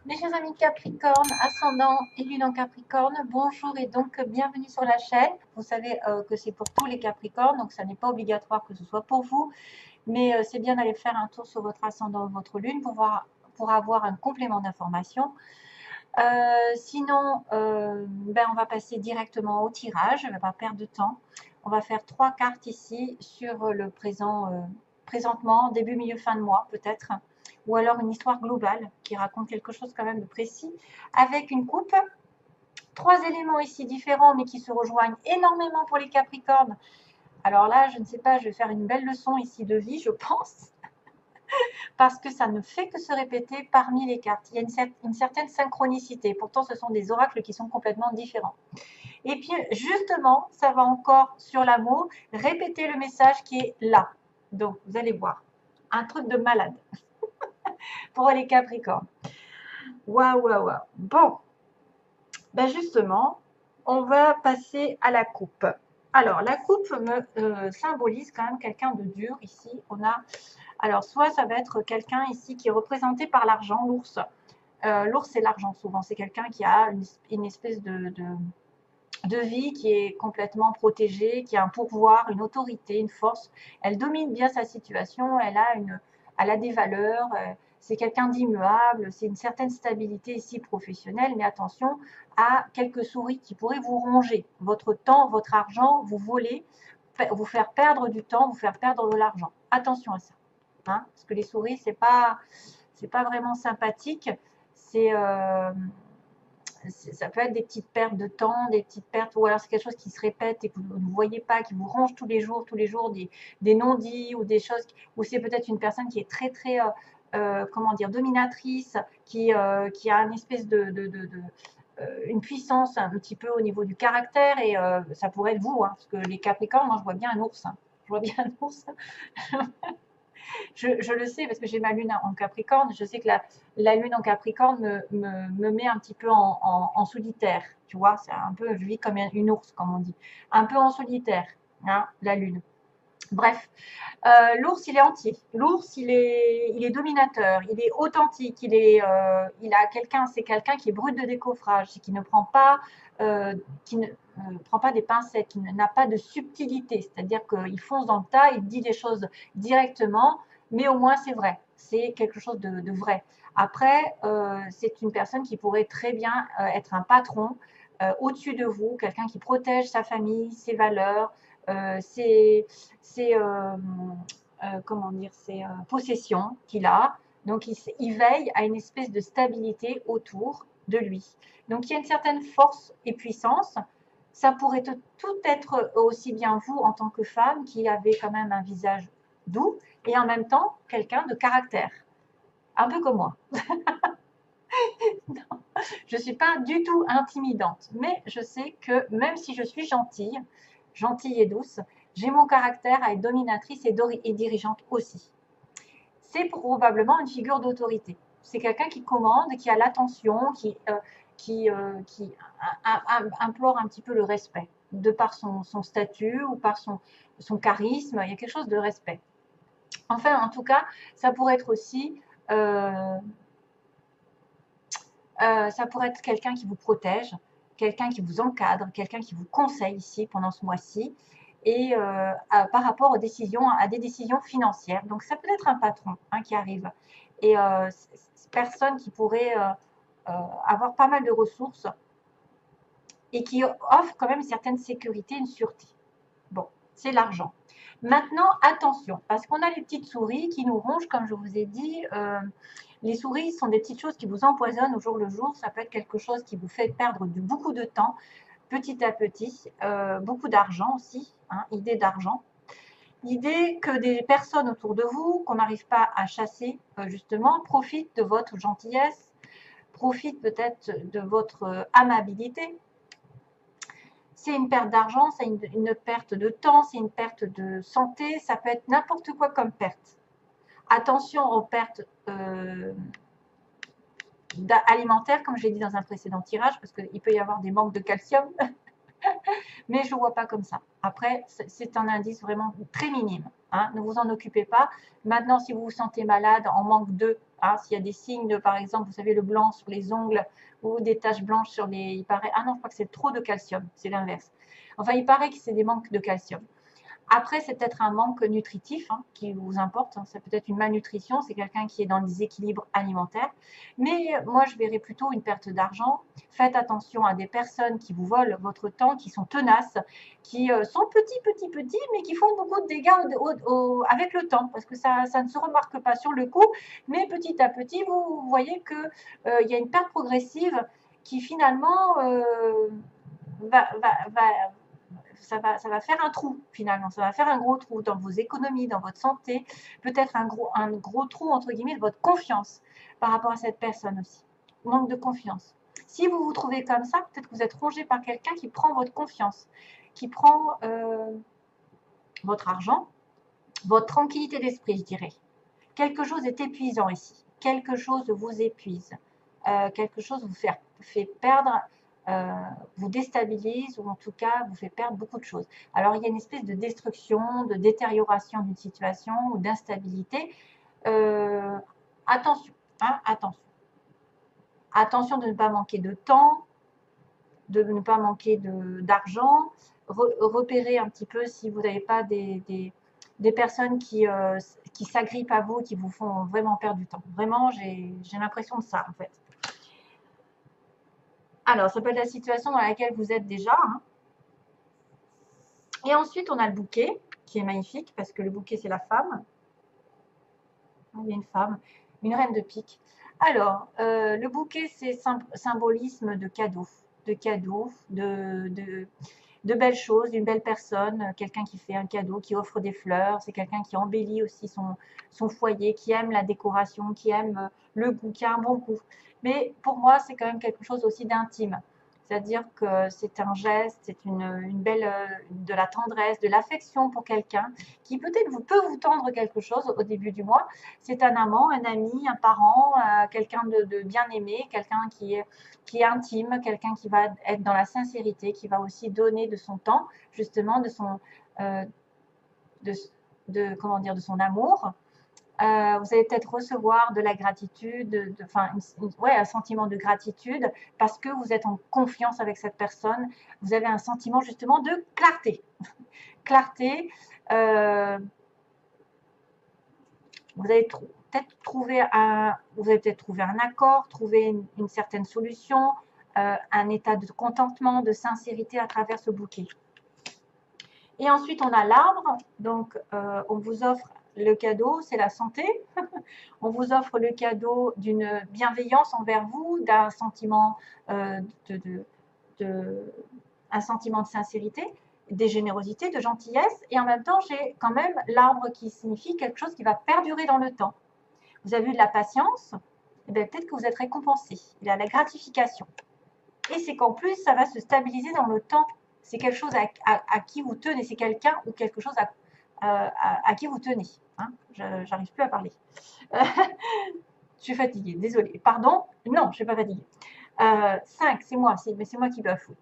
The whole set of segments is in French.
Mes chers amis Capricorne, ascendant et lune en Capricorne, bonjour et donc bienvenue sur la chaîne. Vous savez que c'est pour tous les Capricornes, donc ça n'est pas obligatoire que ce soit pour vous, mais c'est bien d'aller faire un tour sur votre ascendant ou votre lune pour avoir un complément d'information. Sinon, on va passer directement au tirage, on ne va pas perdre de temps. On va faire 3 cartes ici sur le présentement, début, milieu, fin de mois peut-être, ou alors une histoire globale qui raconte quelque chose quand même de précis, avec une coupe. 3 éléments ici différents mais qui se rejoignent énormément pour les Capricornes. Alors là, je ne sais pas, je vais faire une belle leçon ici de vie, je pense, parce que ça ne fait que se répéter parmi les cartes. Il y a une certaine synchronicité. Pourtant, ce sont des oracles qui sont complètement différents. Et puis, justement, ça va encore sur l'amour, répéter le message qui est là. Donc, vous allez voir, un truc de malade pour les Capricornes. Waouh, waouh, waouh. Bon, justement, on va passer à la coupe. Alors, la coupe me symbolise quand même quelqu'un de dur. Ici, on a... Alors, soit ça va être quelqu'un ici qui est représenté par l'argent, l'ours. L'ours, c'est l'argent souvent. C'est quelqu'un qui a une espèce de vie qui est complètement protégée, qui a un pouvoir, une autorité, une force. Elle domine bien sa situation, elle a des valeurs, c'est quelqu'un d'immuable, c'est une certaine stabilité ici professionnelle, mais attention à quelques souris qui pourraient vous ronger votre temps, votre argent, vous voler, vous faire perdre du temps, vous faire perdre de l'argent. Attention à ça, hein, parce que les souris, c'est pas vraiment sympathique, c'est ça peut être des petites pertes de temps, des petites pertes, ou alors c'est quelque chose qui se répète et que vous ne voyez pas, qui vous ronge tous les jours, des non-dits ou des choses, ou c'est peut-être une personne qui est très, très, comment dire, dominatrice, qui a une espèce une puissance un petit peu au niveau du caractère, et ça pourrait être vous, hein, parce que les Capricornes, moi je vois bien un ours, hein. Je vois bien un ours. Je le sais parce que j'ai ma lune en Capricorne. Je sais que la lune en Capricorne me met un petit peu en solitaire. Tu vois, c'est un peu, je vis comme une ours, comme on dit. Un peu en solitaire, hein, la lune. Bref, l'ours, il est entier. L'ours, il est dominateur, il est authentique, il a quelqu'un, c'est quelqu'un qui est brut de décoffrage, qui ne prend pas, qui ne prend pas des pincettes, qui n'a pas de subtilité. C'est-à-dire qu'il fonce dans le tas, il dit les choses directement, mais au moins c'est vrai. C'est quelque chose de vrai. Après, c'est une personne qui pourrait très bien être un patron au-dessus de vous, quelqu'un qui protège sa famille, ses valeurs, ses, comment dire, ses possessions qu'il a. Donc, il veille à une espèce de stabilité autour de lui. Donc, il y a une certaine force et puissance. Ça pourrait tout être aussi bien vous en tant que femme qui avez quand même un visage doux et en même temps quelqu'un de caractère, un peu comme moi. Non, je ne suis pas du tout intimidante, mais je sais que même si je suis gentille, gentille et douce, j'ai mon caractère à être dominatrice et dirigeante aussi. C'est probablement une figure d'autorité. C'est quelqu'un qui commande, qui a l'attention, qui implore un petit peu le respect, de par son statut ou par son charisme. Il y a quelque chose de respect. Enfin, en tout cas, ça pourrait être aussi ça pourrait être quelqu'un qui vous protège, quelqu'un qui vous encadre, quelqu'un qui vous conseille ici pendant ce mois-ci, et par rapport aux décisions, à des décisions financières. Donc ça peut être un patron, hein, qui arrive, et personne qui pourrait avoir pas mal de ressources et qui offre quand même une certaine sécurité, une sûreté. Bon, c'est l'argent. Maintenant, attention, parce qu'on a les petites souris qui nous rongent, comme je vous ai dit. Les souris sont des petites choses qui vous empoisonnent au jour le jour. Ça peut être quelque chose qui vous fait perdre beaucoup de temps, petit à petit. Beaucoup d'argent aussi, hein, idée d'argent. L'idée que des personnes autour de vous, qu'on n'arrive pas à chasser, justement, profitent de votre gentillesse, profitent peut-être de votre amabilité. C'est une perte d'argent, c'est une perte de temps, c'est une perte de santé, ça peut être n'importe quoi comme perte. Attention aux pertes alimentaires, comme j'ai dit dans un précédent tirage, parce qu'il peut y avoir des manques de calcium. Mais je ne le vois pas comme ça. Après, c'est un indice vraiment très minime. Hein, ne vous en occupez pas. Maintenant, si vous vous sentez malade, en manque de, hein, s'il y a des signes de, par exemple, vous savez, le blanc sur les ongles ou des taches blanches sur les... Il paraît, ah non, je crois que c'est trop de calcium, c'est l'inverse. Enfin, il paraît que c'est des manques de calcium. Après, c'est peut-être un manque nutritif hein, qui vous importe. Hein. C'est peut-être une malnutrition. C'est quelqu'un qui est dans le déséquilibre alimentaire. Mais moi, je verrais plutôt une perte d'argent. Faites attention à des personnes qui vous volent votre temps, qui sont tenaces, qui sont petits, mais qui font beaucoup de dégâts avec le temps. Parce que ça ne se remarque pas sur le coup. Mais petit à petit, vous voyez qu'il y a une perte progressive qui finalement ça va faire un trou finalement, ça va faire un gros trou dans vos économies, dans votre santé, peut-être un gros trou entre guillemets de votre confiance par rapport à cette personne aussi, manque de confiance. Si vous vous trouvez comme ça, peut-être que vous êtes rongé par quelqu'un qui prend votre confiance, qui prend votre argent, votre tranquillité d'esprit, je dirais. Quelque chose est épuisant ici, quelque chose vous épuise, quelque chose vous fait perdre vous déstabilise ou en tout cas vous fait perdre beaucoup de choses. Alors il y a une espèce de destruction, de détérioration d'une situation ou d'instabilité. Attention, hein, attention. Attention de ne pas manquer de temps, de ne pas manquer d'argent. Repérez un petit peu si vous n'avez pas des personnes qui s'agrippent à vous, qui vous font vraiment perdre du temps. Vraiment, j'ai l'impression de ça en fait. Alors, ça peut être la situation dans laquelle vous êtes déjà. Hein. Et ensuite, on a le bouquet, qui est magnifique, parce que le bouquet, c'est la femme. Il y a une femme, une reine de pique. Alors, le bouquet, c'est symbolisme de cadeaux, de belles choses, d'une belle personne, quelqu'un qui fait un cadeau, qui offre des fleurs, c'est quelqu'un qui embellit aussi son foyer, qui aime la décoration, qui aime le goût, qui a un bon goût. Mais pour moi, c'est quand même quelque chose aussi d'intime. C'est-à-dire que c'est un geste, c'est une belle, de la tendresse, de l'affection pour quelqu'un qui peut-être peut vous tendre quelque chose au début du mois. C'est un amant, un ami, un parent, quelqu'un de bien aimé, quelqu'un qui est intime, quelqu'un qui va être dans la sincérité, qui va aussi donner de son temps, justement, comment dire, de son amour. Vous allez peut-être recevoir de la gratitude, un sentiment de gratitude parce que vous êtes en confiance avec cette personne. Vous avez un sentiment justement de clarté. Clarté. Vous allez peut-être trouver un accord, trouver une certaine solution, un état de contentement, de sincérité à travers ce bouquet. Et ensuite, on a l'arbre. Donc, on vous offre le cadeau, c'est la santé. On vous offre le cadeau d'une bienveillance envers vous, d'un sentiment, un sentiment de sincérité, de générosité, de gentillesse. Et en même temps, j'ai quand même l'arbre qui signifie quelque chose qui va perdurer dans le temps. Vous avez eu de la patience, et bien peut-être que vous êtes récompensé. Il y a la gratification. Et c'est qu'en plus, ça va se stabiliser dans le temps. C'est quelque chose à qui vous tenez. C'est quelqu'un ou quelque chose à qui vous tenez. Hein, j'arrive plus à parler. Je suis fatiguée, désolée. Pardon? Non, je ne suis pas fatiguée. 5, c'est moi, mais c'est moi qui bafoue.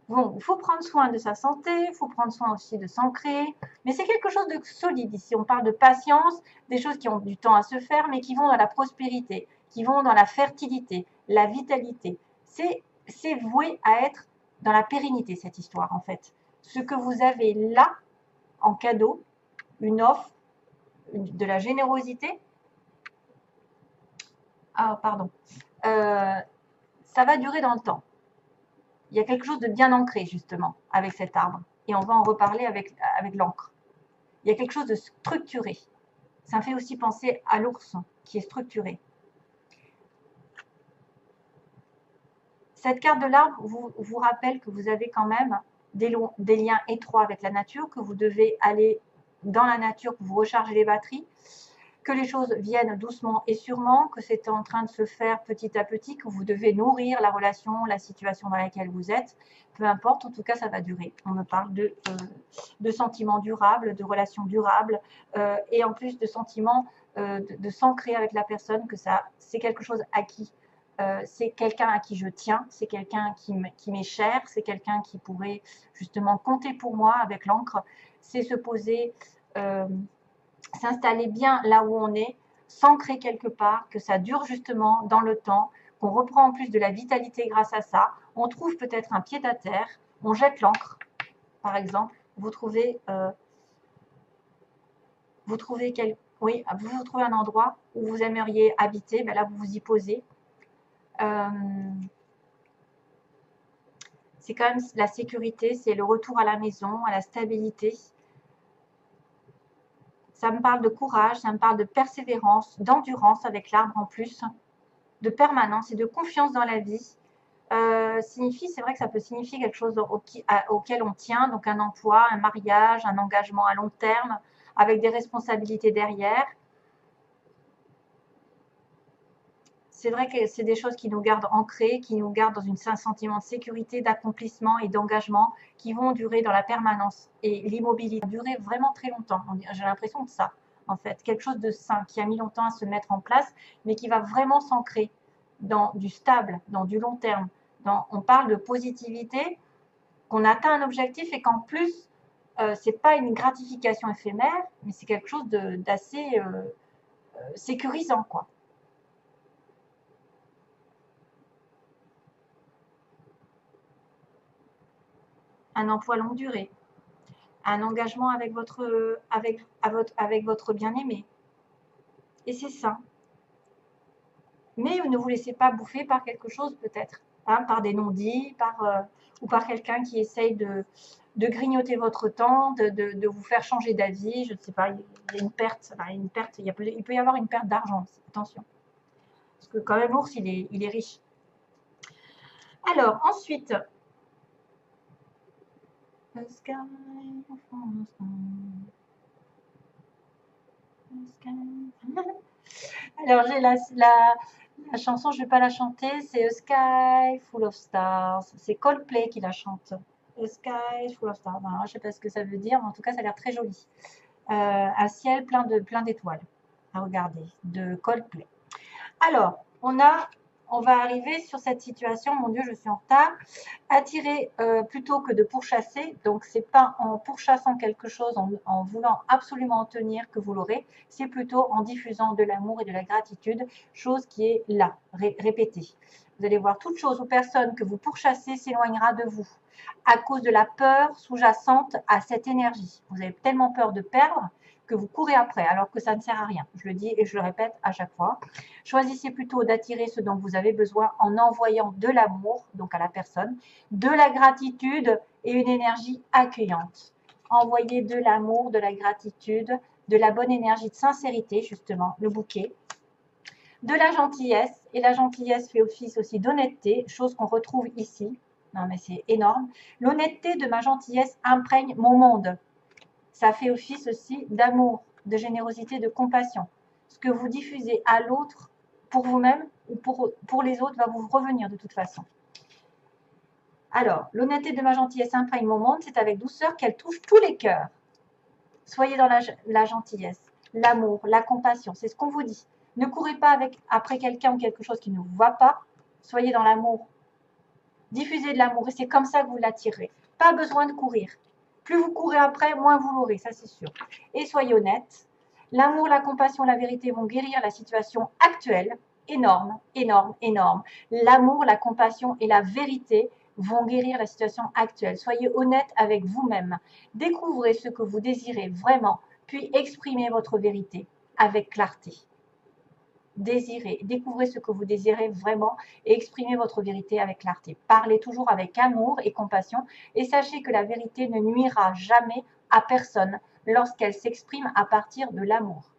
Bon, il faut prendre soin de sa santé, il faut prendre soin aussi de s'ancrer, mais c'est quelque chose de solide ici. On parle de patience, des choses qui ont du temps à se faire, mais qui vont dans la prospérité, qui vont dans la fertilité, la vitalité. C'est voué à être dans la pérennité, cette histoire, en fait. Ce que vous avez là, en cadeau, une offre, de la générosité. Ah, pardon. Ça va durer dans le temps. Il y a quelque chose de bien ancré, justement, avec cet arbre. Et on va en reparler avec l'encre. Il y a quelque chose de structuré. Ça me fait aussi penser à l'ours, qui est structuré. Cette carte de l'arbre vous rappelle que vous avez quand même des liens étroits avec la nature, que vous devez aller dans la nature pour vous recharger les batteries, que les choses viennent doucement et sûrement, que c'est en train de se faire petit à petit, que vous devez nourrir la relation, la situation dans laquelle vous êtes. Peu importe, en tout cas, ça va durer. On me parle de sentiments durables, de relations durables, et en plus de sentiments de s'ancrer avec la personne, que c'est quelque chose acquis c'est quelqu'un à qui je tiens, c'est quelqu'un qui m'est cher, c'est quelqu'un qui pourrait justement compter pour moi avec l'encre. C'est se poser, s'installer bien là où on est, s'ancrer quelque part, que ça dure justement dans le temps, qu'on reprend en plus de la vitalité grâce à ça. On trouve peut-être un pied à terre, on jette l'encre, par exemple. Vous trouvez oui, vous trouvez un endroit où vous aimeriez habiter, ben là vous vous y posez. C'est quand même la sécurité, c'est le retour à la maison, à la stabilité. Ça me parle de courage, ça me parle de persévérance, d'endurance avec l'arbre en plus, de permanence et de confiance dans la vie. C'est vrai que ça peut signifier quelque chose auquel on tient, donc un emploi, un mariage, un engagement à long terme, avec des responsabilités derrière. C'est vrai que c'est des choses qui nous gardent ancrés, qui nous gardent dans un sentiment de sécurité, d'accomplissement et d'engagement qui vont durer dans la permanence. Et l'immobilité durer vraiment très longtemps. J'ai l'impression de ça, en fait. Quelque chose de sain qui a mis longtemps à se mettre en place, mais qui va vraiment s'ancrer dans du stable, dans du long terme. On parle de positivité, qu'on atteint un objectif et qu'en plus, c'est pas une gratification éphémère, mais c'est quelque chose d'assez sécurisant, quoi. Un emploi longue durée, un engagement avec votre bien-aimé. Et c'est ça. Mais ne vous laissez pas bouffer par quelque chose peut-être, hein, par des non-dits, ou par quelqu'un qui essaye de grignoter votre temps, de vous faire changer d'avis. Je ne sais pas, il y a une perte, il peut y avoir une perte d'argent aussi, attention. Parce que quand même l'ours, il est riche. Alors, ensuite, alors, j'ai la chanson, je ne vais pas la chanter, c'est A Sky Full of Stars. C'est Coldplay qui la chante. A Sky Full of Stars. Ben, je ne sais pas ce que ça veut dire, mais en tout cas, ça a l'air très joli. Un ciel plein d'étoiles à regarder, de Coldplay. Alors, on va arriver sur cette situation, mon Dieu, je suis en retard. Attirer plutôt que de pourchasser, donc c'est pas en pourchassant quelque chose, en voulant absolument en tenir que vous l'aurez, c'est plutôt en diffusant de l'amour et de la gratitude, chose qui est là, répétée. Vous allez voir, toute chose ou personne que vous pourchassez s'éloignera de vous à cause de la peur sous-jacente à cette énergie. Vous avez tellement peur de perdre que vous courez après, alors que ça ne sert à rien. Je le dis et je le répète à chaque fois. Choisissez plutôt d'attirer ce dont vous avez besoin en envoyant de l'amour, donc à la personne, de la gratitude et une énergie accueillante. Envoyez de l'amour, de la gratitude, de la bonne énergie de sincérité, justement, le bouquet, de la gentillesse, et la gentillesse fait office aussi d'honnêteté, chose qu'on retrouve ici. Non mais c'est énorme. L'honnêteté de ma gentillesse imprègne mon monde. Ça fait office aussi d'amour, de générosité, de compassion. Ce que vous diffusez à l'autre, pour vous-même ou pour les autres, va vous revenir de toute façon. Alors, l'honnêteté de ma gentillesse imprègne mon monde, c'est avec douceur qu'elle touche tous les cœurs. Soyez dans la gentillesse, l'amour, la compassion, c'est ce qu'on vous dit. Ne courez pas après quelqu'un ou quelque chose qui ne vous va pas, soyez dans l'amour. Diffusez de l'amour et c'est comme ça que vous l'attirez. Pas besoin de courir. Plus vous courez après, moins vous l'aurez, ça c'est sûr. Et soyez honnête. L'amour, la compassion, la vérité vont guérir la situation actuelle. Énorme, énorme, énorme. L'amour, la compassion et la vérité vont guérir la situation actuelle. Soyez honnête avec vous-même. Découvrez ce que vous désirez vraiment, puis exprimez votre vérité avec clarté. Découvrez ce que vous désirez vraiment et exprimez votre vérité avec clarté. Parlez toujours avec amour et compassion et sachez que la vérité ne nuira jamais à personne lorsqu'elle s'exprime à partir de l'amour.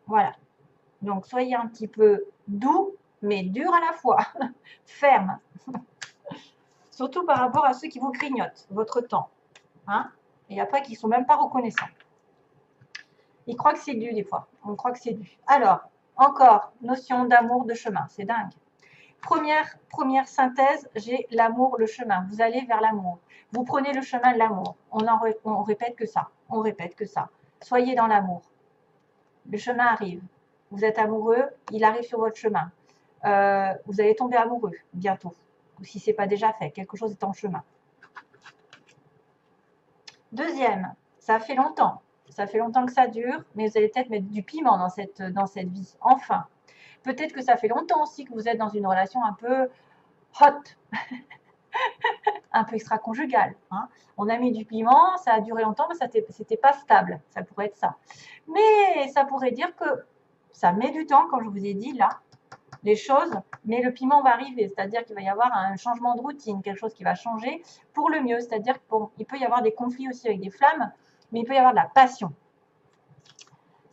Voilà. Donc, soyez un petit peu doux, mais dur à la fois. Ferme. Surtout par rapport à ceux qui vous grignotent votre temps. Hein, et après, qui ne sont même pas reconnaissants. Ils croient que c'est dû des fois. On croit que c'est dû. Alors, encore, notion d'amour, de chemin. C'est dingue. Première synthèse, j'ai l'amour, le chemin. Vous allez vers l'amour. Vous prenez le chemin de l'amour. On répète que ça. On répète que ça. Soyez dans l'amour. Le chemin arrive. Vous êtes amoureux, il arrive sur votre chemin. vous allez tomber amoureux bientôt. Ou si ce n'est pas déjà fait, quelque chose est en chemin. Deuxième, ça fait longtemps. Ça fait longtemps que ça dure, mais vous allez peut-être mettre du piment dans cette vie. Enfin, peut-être que ça fait longtemps aussi que vous êtes dans une relation un peu hot, un peu extra-conjugale. Hein. On a mis du piment, ça a duré longtemps, mais c'était pas stable. Ça pourrait être ça. Mais ça pourrait dire que ça met du temps, comme je vous ai dit là, les choses, mais le piment va arriver. C'est-à-dire qu'il va y avoir un changement de routine, quelque chose qui va changer pour le mieux. C'est-à-dire qu'il peut y avoir des conflits aussi avec des flammes, mais il peut y avoir de la passion.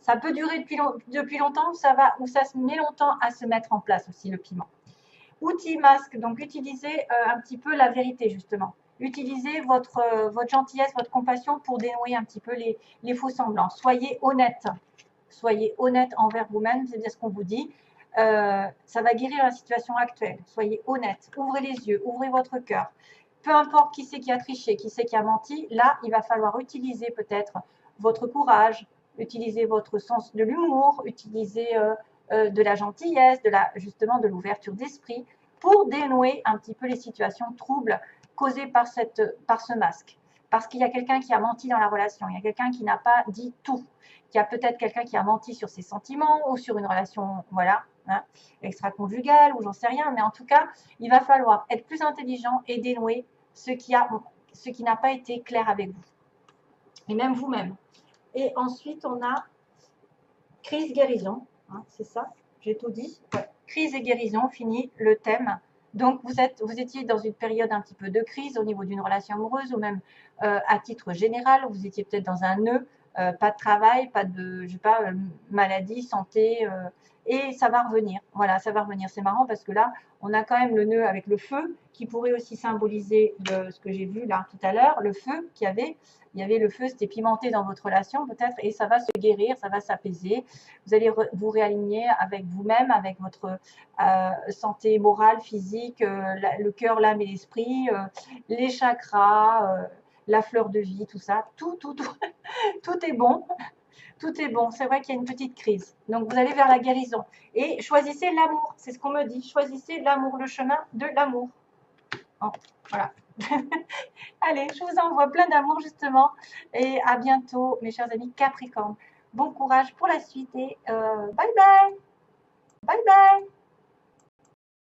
Ça peut durer depuis longtemps ou ça se met longtemps à se mettre en place aussi, le piment. Outil masque, donc utilisez un petit peu la vérité justement. Utilisez votre gentillesse, votre compassion pour dénouer un petit peu les faux semblants. Soyez honnête. Soyez honnête envers vous-même, c'est bien ce qu'on vous dit. Ça va guérir la situation actuelle. Soyez honnête. Ouvrez les yeux, ouvrez votre cœur. Peu importe qui c'est qui a triché, qui c'est qui a menti, là, il va falloir utiliser peut-être votre courage, utiliser votre sens de l'humour, utiliser de la gentillesse, justement de l'ouverture d'esprit pour dénouer un petit peu les situations troubles causées par ce masque. Parce qu'il y a quelqu'un qui a menti dans la relation, il y a quelqu'un qui n'a pas dit tout. Il y a peut-être quelqu'un qui a menti sur ses sentiments ou sur une relation, voilà, hein, extra-conjugale ou j'en sais rien. Mais en tout cas, il va falloir être plus intelligent et dénouer ce qui n'a pas été clair avec vous. Et même vous-même. Et ensuite, on a crise guérison. Hein, c'est ça, j'ai tout dit. Ouais. Crise et guérison, fini le thème. Donc, vous étiez dans une période un petit peu de crise au niveau d'une relation amoureuse ou même à titre général, vous étiez peut-être dans un nœud, pas de travail, pas de, je sais pas, maladie, santé, et ça va revenir. Voilà, ça va revenir. C'est marrant parce que là, on a quand même le nœud avec le feu qui pourrait aussi symboliser ce que j'ai vu là tout à l'heure, le feu il y avait le feu, c'était pimenté dans votre relation peut-être, et ça va se guérir, ça va s'apaiser. Vous allez vous réaligner avec vous-même, avec votre santé morale, physique, le cœur, l'âme et l'esprit, les chakras, la fleur de vie, tout ça, tout est bon. Tout est bon. C'est vrai qu'il y a une petite crise. Donc, vous allez vers la guérison. Et choisissez l'amour. C'est ce qu'on me dit. Choisissez l'amour, le chemin de l'amour. Bon, voilà. Allez, je vous envoie plein d'amour, justement. Et à bientôt, mes chers amis Capricorne. Bon courage pour la suite et bye bye. Bye bye.